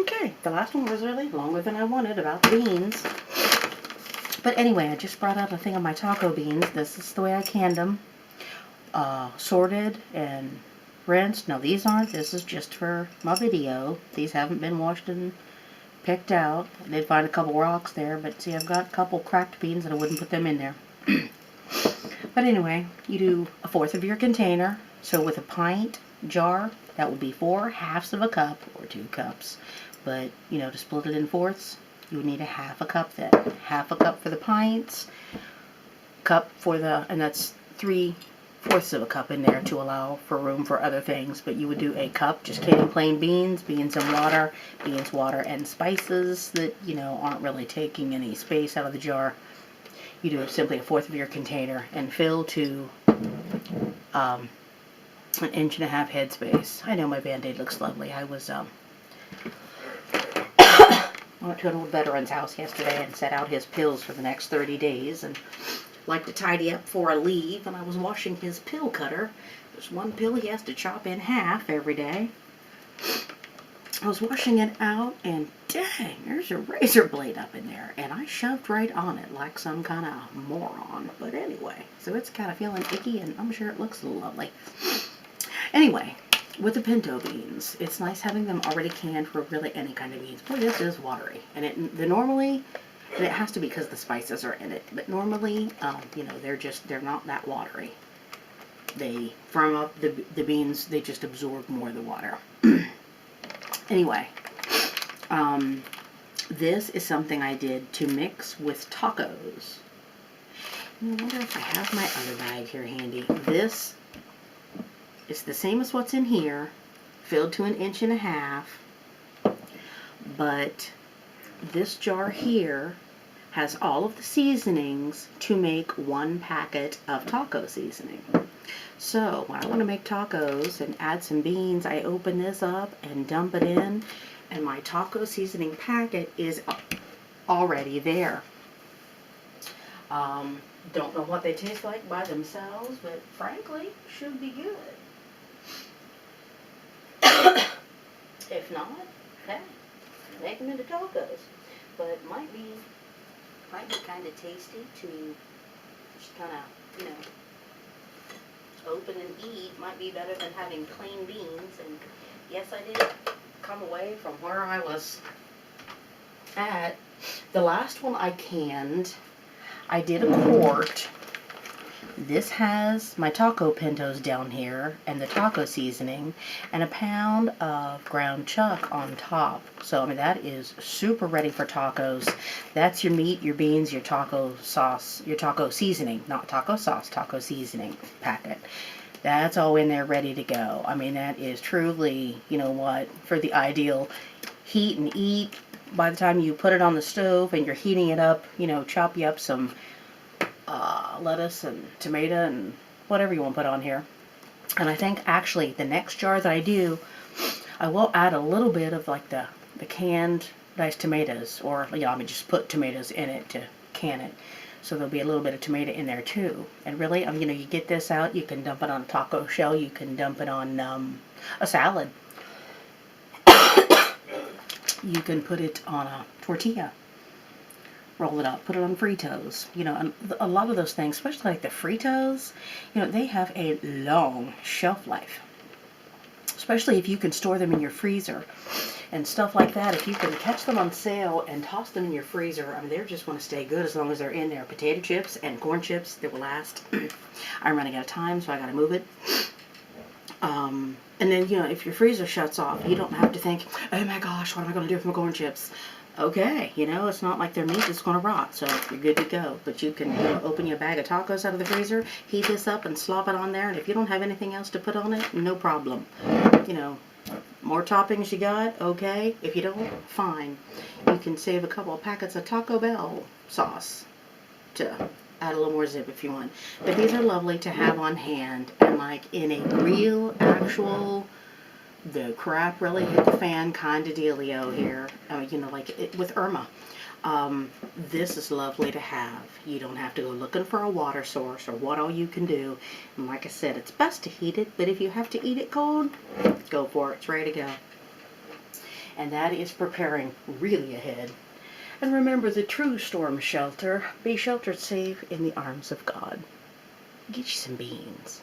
Okay, the last one was really longer than I wanted about the beans. But anyway, I just brought out a thing of my taco beans. This is the way I canned them. Sorted and rinsed. Now these aren't. This is just for my video. These haven't been washed and picked out. I did find a couple rocks there, but see, I've got a couple cracked beans and I wouldn't put them in there. But anyway, you do 1/4 of your container. So with a pint jar, that would be 4/2 of a cup or 2 cups. But, you know, to split it in fourths, you would need a 1/2 cup then. 1/2 cup for the pints, cup for the, and that's 3/4 of a cup in there to allow for room for other things. But you would do a cup, just canning plain beans, beans and water, beans, water, and spices that, you know, aren't really taking any space out of the jar. You do simply 1/4 of your container and fill to 1.5 inch head space. I know my Band-Aid looks lovely. I was I went to an old veteran's house yesterday and set out his pills for the next 30 days and like to tidy up before I leave, and I was washing his pill cutter. There's one pill he has to chop in half every day. I was washing it out, and dang, there's a razor blade up in there, and I shoved right on it like some kind of moron. But anyway, so it's kind of feeling icky, and I'm sure it looks lovely. Anyway, with the pinto beans, it's nice having them already canned for really any kind of beans. Boy, this is watery, and normally, and it has to be because the spices are in it, but normally, you know, they're not that watery. They firm up the beans, they just absorb more of the water. Anyway, this is something I did to mix with tacos. I wonder if I have my other bag here handy. This is the same as what's in here, filled to 1.5 inches, but this jar here has all of the seasonings to make 1 packet of taco seasoning. So when I want to make tacos and add some beans, I open this up and dump it in, and my taco seasoning packet is already there. Don't know what they taste like by themselves, but frankly, should be good. If not, hey, make them into tacos. But might be kind of tasty to just kind of, you know, open and eat. Might be better than having plain beans. And yes, I did come away from where I was at. The last one I canned, I did a quart. This has my taco pintos down here and the taco seasoning and a pound of ground chuck on top. So, I mean, that is super ready for tacos. That's your meat, your beans, your taco sauce, your taco seasoning, not taco sauce, taco seasoning packet. That's all in there ready to go. I mean, that is truly, you know what, for the ideal heat and eat. By the time you put it on the stove and you're heating it up, you know, chop you up some lettuce and tomato and whatever you want to put on here. And I think actually the next jar that I do, I will add a little bit of like the canned diced tomatoes, or I mean just put tomatoes in it to can it. So there'll be a little bit of tomato in there too. And really, you know, you get this out, you can dump it on a taco shell, you can dump it on a salad. You can put it on a tortilla. Roll it up, put it on Fritos, you know, and a lot of those things, especially like the Fritos, you know, they have a long shelf life, especially if you can store them in your freezer and stuff like that. If you can catch them on sale and toss them in your freezer, I mean, they're just going to stay good as long as they're in there. Potato chips and corn chips, they will last. I'm running out of time, so I got to move it. And then, you know, if your freezer shuts off, you don't have to think, oh my gosh, what am I going to do with my corn chips? Okay, you know, it's not like their meat is going to rot, so you're good to go. But you can, you know, open your bag of tacos out of the freezer, heat this up and slop it on there, and if you don't have anything else to put on it, no problem. You know, more toppings you got, okay. If you don't, fine. You can save a couple of packets of Taco Bell sauce to add a little more zip if you want. But these are lovely to have on hand, and like in a real, actual, the crap really hit the fan kind of dealio here. You know, like with Irma. This is lovely to have. You don't have to go looking for a water source or what all you can do. And like I said, it's best to heat it, but if you have to eat it cold, go for it. It's ready to go. and that is preparing really ahead. And remember the true storm shelter. Be sheltered safe in the arms of God. Get you some beans.